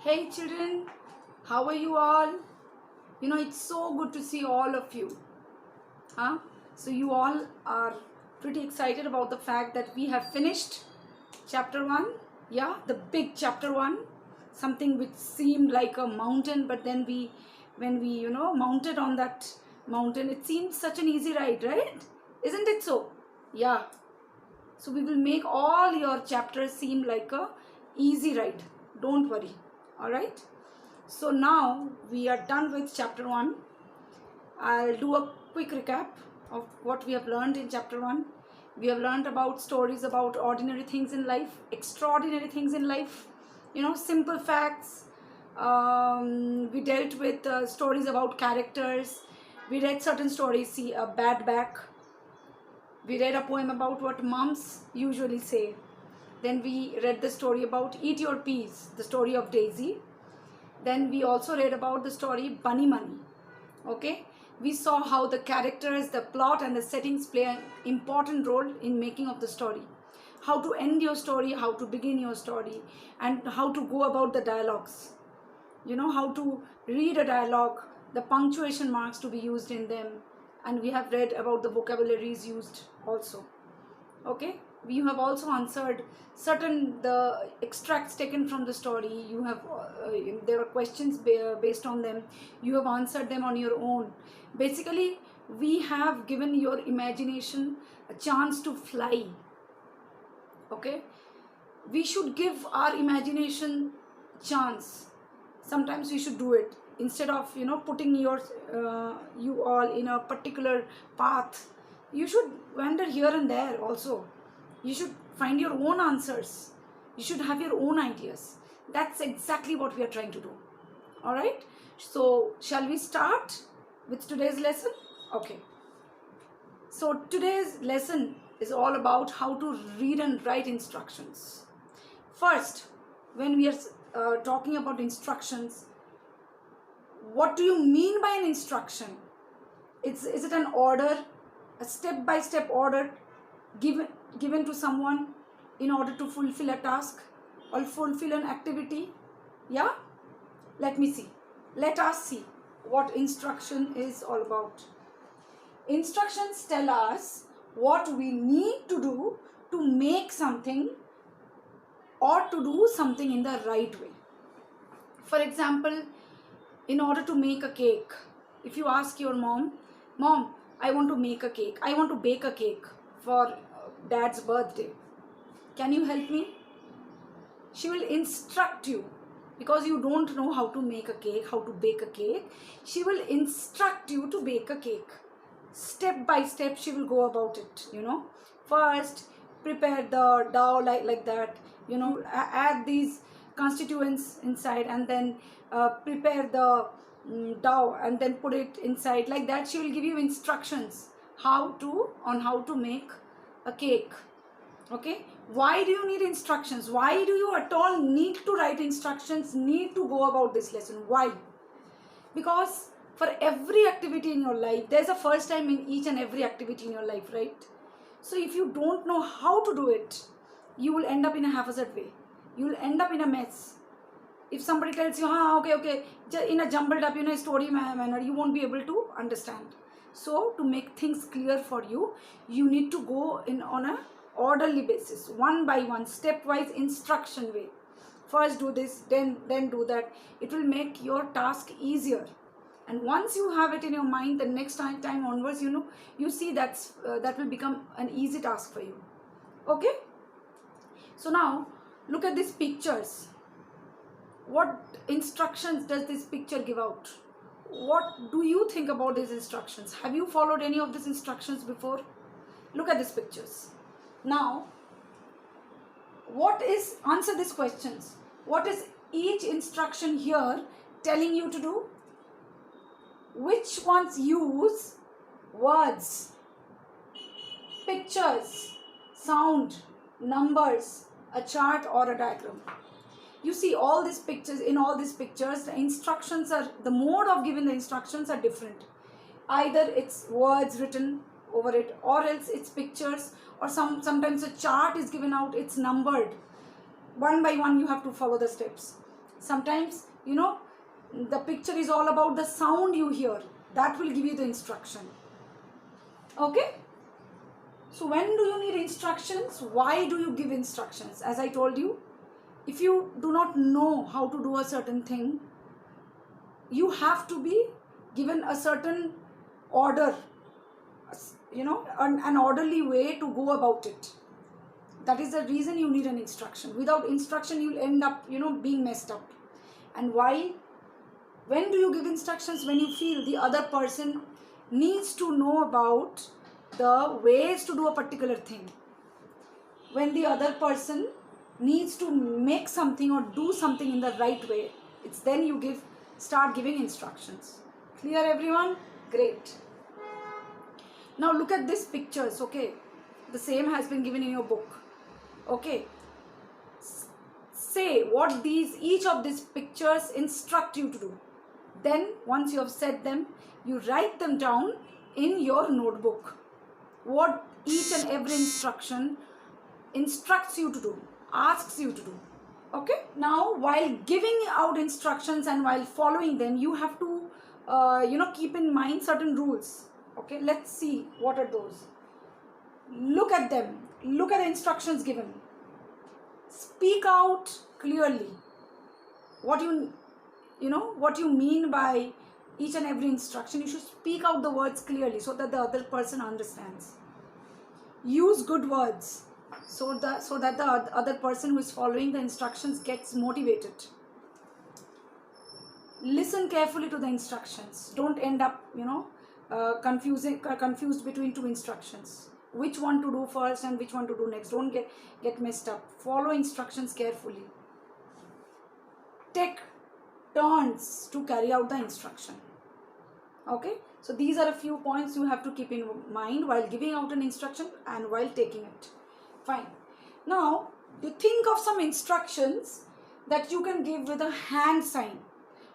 Hey children, how are you all? It's so good to see all of you. Huh? So you all are pretty excited about the fact that we have finished chapter 1. Yeah, the big chapter 1. Something which seemed like a mountain, but then when we, mounted on that mountain, it seemed such an easy ride, right? Isn't it so? Yeah. So we will make all your chapters seem like a easy ride. Don't worry. All right. So now we are done with chapter 1. I'll do a quick recap of what we have learned in chapter 1. We have learned about stories about ordinary things in life, extraordinary things in life, simple facts. We dealt with stories about characters. We read certain stories, see a bad back. We read a poem about what moms usually say. Then we read the story about Eat Your Peas, the story of Daisy. Then we also read about the story Bunny Money. Okay, we saw how the characters, the plot and the settings play an important role in making of the story. How to end your story, how to begin your story, and how to go about the dialogues. How to read a dialogue, the punctuation marks to be used in them, and we have read about the vocabularies used also. Okay, you have also answered certain the extracts taken from the story. You have there are questions based on them. You have answered them on your own. Basically, we have given your imagination a chance to fly. Okay, we should give our imagination chance. Sometimes we should do it instead of putting you all in a particular path. You should wander here and there also. You should find your own answers. You should have your own ideas. That's exactly what we are trying to do. All right, so shall we start with today's lesson? Okay, so today's lesson is all about how to read and write instructions. First, when we are talking about instructions, what do you mean by an instruction? Is it an order, a step-by-step order given to someone in order to fulfill a task or fulfill an activity? Yeah? Let us see what instruction is all about. Instructions tell us what we need to do to make something or to do something in the right way. For example, in order to make a cake, if you ask your mom, I want to make a cake, I want to bake a cake for dad's birthday, can you help me? She will instruct you, because you don't know how to make a cake, how to bake a cake. She will instruct you to bake a cake. Step by step she will go about it. First prepare the dough like that, add these constituents inside, and then prepare the dough and then put it inside like that. She will give you instructions on how to make a cake. Okay, why do you need instructions? Why do you at all need to write instructions, need to go about this lesson? Why? Because for every activity in your life, there's a first time in each and every activity in your life, right? So if you don't know how to do it, you will end up in a haphazard way. You will end up in a mess. If somebody tells you, okay, in a jumbled up, story manner, you won't be able to understand. So to make things clear for you, you need to go in on a orderly basis, one by one, stepwise instruction way. First do this, then do that. It will make your task easier. And once you have it in your mind, the next time onwards, you see that will become an easy task for you. Okay, so now look at these pictures. What instructions does this picture give out? What do you think about these instructions? Have you followed any of these instructions before? Look at these pictures. Now, answer these questions. What is each instruction here telling you to do? Which ones use words, pictures, sound, numbers, a chart or a diagram? You see all these pictures. In all these pictures, the mode of giving the instructions are different. Either it's words written over it, or else it's pictures, or sometimes a chart is given out, it's numbered. One by one you have to follow the steps. Sometimes, you know, the picture is all about the sound you hear. That will give you the instruction. Okay? So when do you need instructions? Why do you give instructions? As I told you, if you do not know how to do a certain thing, you have to be given a certain order, you know, an orderly way to go about it. That is the reason you need an instruction. Without instruction, you'll end up, you know, being messed up. And why? When do you give instructions? When you feel the other person needs to know about the ways to do a particular thing. When the other person needs to make something or do something in the right way, it's then you start giving instructions. Clear, everyone? Great. Now look at these pictures, okay? The same has been given in your book. Okay. Say what each of these pictures instruct you to do. Then once you have said them, you write them down in your notebook. What each and every instruction instructs you to do, asks you to do. Okay. Now while giving out instructions and while following them, you have to keep in mind certain rules. Okay, let's see what are those. Look at them. Look at the instructions given. Speak out clearly what you mean by each and every instruction. You should speak out the words clearly so that the other person understands. Use good words so that the other person who is following the instructions gets motivated. Listen carefully to the instructions. Don't end up, confused between two instructions. Which one to do first and which one to do next. Don't get messed up. Follow instructions carefully. Take turns to carry out the instruction. Okay, so these are a few points you have to keep in mind while giving out an instruction and while taking it. Fine. Now you think of some instructions that you can give with a hand sign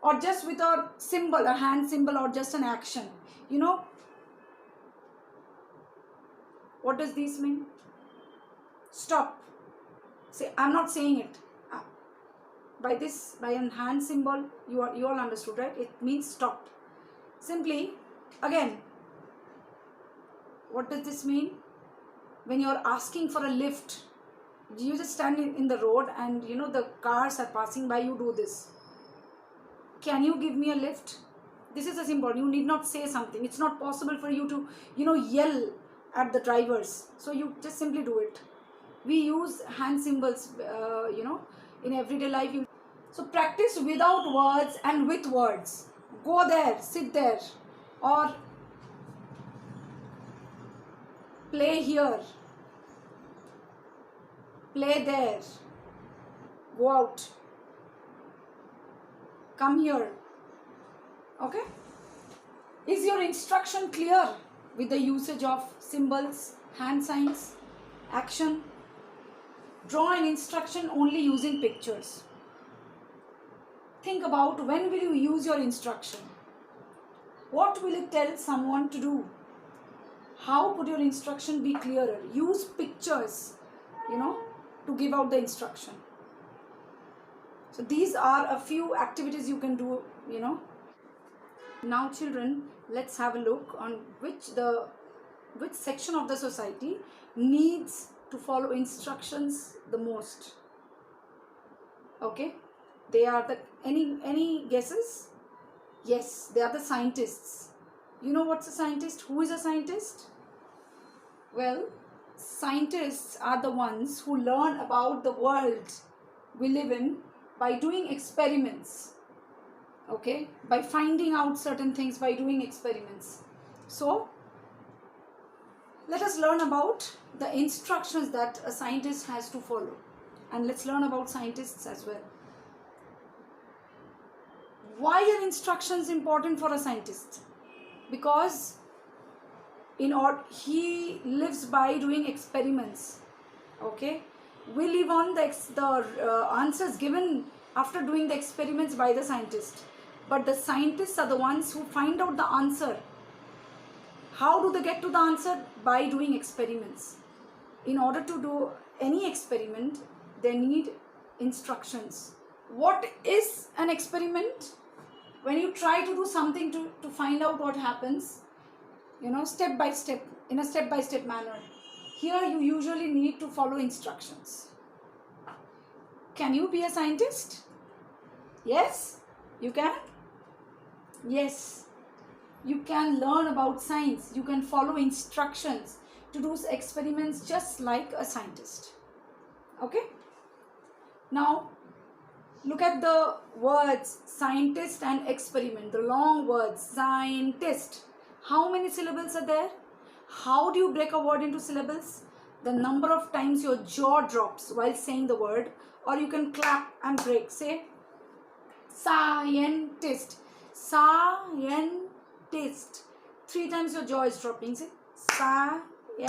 or just with a symbol, a hand symbol, or just an action. What does this mean? Stop. Say, I'm not saying it. By a hand symbol, you all understood, right? It means stop. Simply, again, what does this mean? When you're asking for a lift, you just stand in the road and the cars are passing by, you do this. Can you give me a lift? This is a symbol. You need not say something. It's not possible for you to, yell at the drivers. So you just simply do it. We use hand symbols, in everyday life. So practice without words and with words. Go there, sit there, or play here, play there, go out, come here. Okay? Is your instruction clear with the usage of symbols, hand signs, action? Draw an instruction only using pictures. Think about when will you use your instruction? What will it tell someone to do? How could your instruction be clearer? Use pictures, to give out the instruction. So these are a few activities you can do, Now children, let's have a look on which section of the society needs to follow instructions the most. Okay? They are any guesses? Yes, they are the scientists. You know what's a scientist? Who is a scientist? Well, scientists are the ones who learn about the world we live in by doing experiments. Okay? By finding out certain things by doing experiments. So, let us learn about the instructions that a scientist has to follow. And let's learn about scientists as well. Why are instructions important for a scientist? Because he lives by doing experiments. Okay, we live on the answers given after doing the experiments by the scientist. But the scientists are the ones who find out the answer. How do they get to the answer? By doing experiments. In order to do any experiment, they need instructions. What is an experiment? When you try to do something to find out what happens, step by step, in a step by step manner. Here you usually need to follow instructions. Can you be a scientist? Yes, you can. Yes, you can learn about science. You can follow instructions to do experiments just like a scientist. Okay? Now, look at the words scientist and experiment, the long words. Scientist. How many syllables are there? How do you break a word into syllables? The number of times your jaw drops while saying the word, or you can clap and break. Say scientist. Scientist. 3 times your jaw is dropping. Say scientist.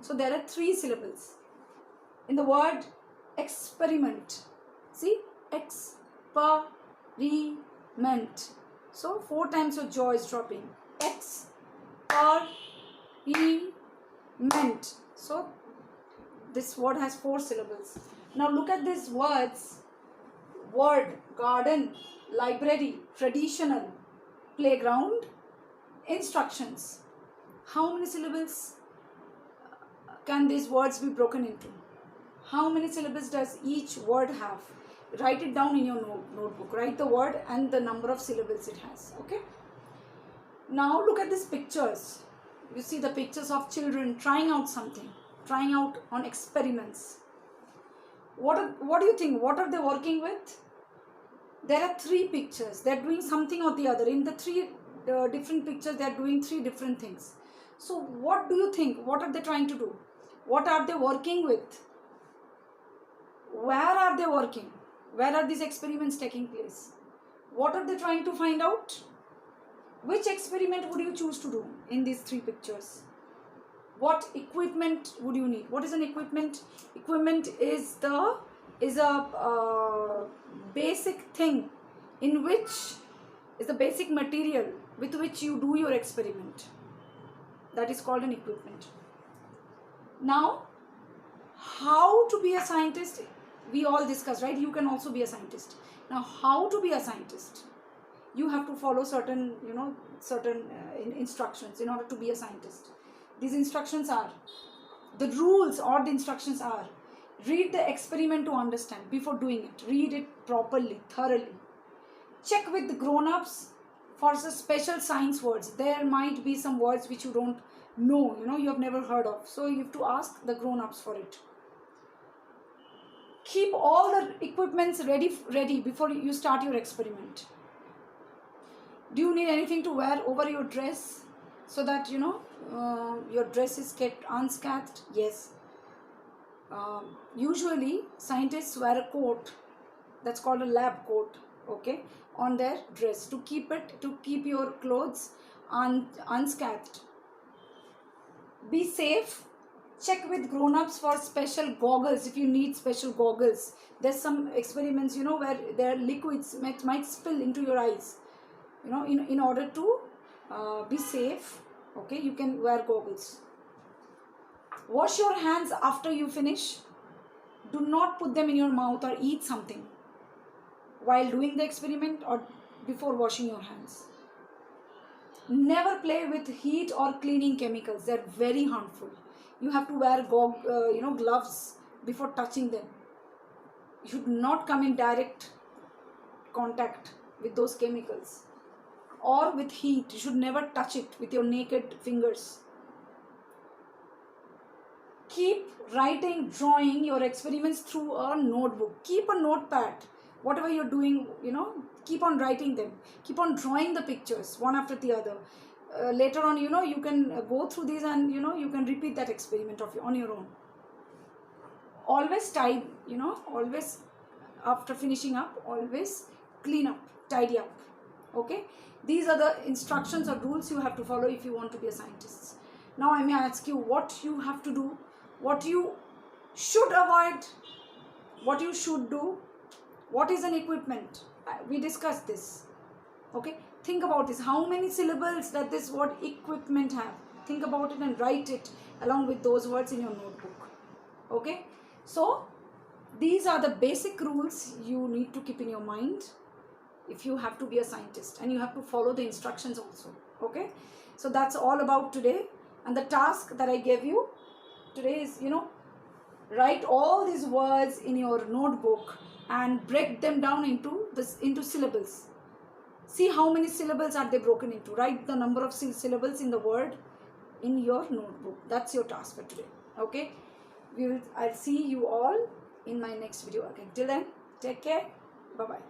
So there are 3 syllables in the word experiment. See, experiment. So 4 times your jaw is dropping. Experiment. So this word has 4 syllables. Now look at these words. Word, garden, library, traditional, playground, instructions. How many syllables can these words be broken into? How many syllables does each word have? Write it down in your notebook. Write the word and the number of syllables it has. Okay. Now look at these pictures. You see the pictures of children trying out something, trying out on experiments. What do you think? What are they working with? There are 3 pictures. They are doing something or the other. In the 3 different pictures, they are doing 3 different things. So what do you think? What are they trying to do? What are they working with? Where are they working? Where are these experiments taking place? What are they trying to find out? Which experiment would you choose to do in these 3 pictures? What equipment would you need? What is an equipment? Equipment is a basic thing in which is the basic material with which you do your experiment. That is called an equipment. Now, how to be a scientist? We all discussed, right? You can also be a scientist. Now, how to be a scientist? You have to follow certain instructions in order to be a scientist. These instructions are, the rules or the instructions are, read the experiment to understand before doing it. Read it properly, thoroughly. Check with the grown-ups for the special science words. There might be some words which you don't know, you have never heard of. So you have to ask the grown-ups for it. Keep all the equipments ready before you start your experiment. Do you need anything to wear over your dress so that your dress is kept unscathed? Yes. Usually scientists wear a coat that's called a lab coat, okay, on their dress to keep your clothes unscathed. Be safe. Check with grown-ups for special goggles if you need special goggles. There's some experiments where their liquids might spill into your eyes. In order to be safe, okay, you can wear goggles. Wash your hands after you finish. Do not put them in your mouth or eat something while doing the experiment or before washing your hands. Never play with heat or cleaning chemicals. They're very harmful. You have to wear gloves before touching them. You should not come in direct contact with those chemicals or with heat. You should never touch it with your naked fingers. Keep writing, drawing your experiments through a notebook. Keep a notepad. Whatever you're doing, keep on writing them. Keep on drawing the pictures one after the other. Later on, you can go through these and, you can repeat that experiment on your own. Always always after finishing up, always clean up, tidy up. Okay? These are the instructions or rules you have to follow if you want to be a scientist. Now I may ask you what you have to do, what you should avoid, what you should do, what is an equipment. We discussed this. Okay? Think about this. How many syllables does this word equipment have? Think about it and write it along with those words in your notebook. Okay? So, these are the basic rules you need to keep in your mind if you have to be a scientist, and you have to follow the instructions also. Okay, so that's all about today. And the task that I gave you today is, write all these words in your notebook and break them down into syllables. See how many syllables are they broken into. Write the number of syllables in the word in your notebook. That's your task for today. Okay, I'll see you all in my next video again. Till then, take care. Bye bye.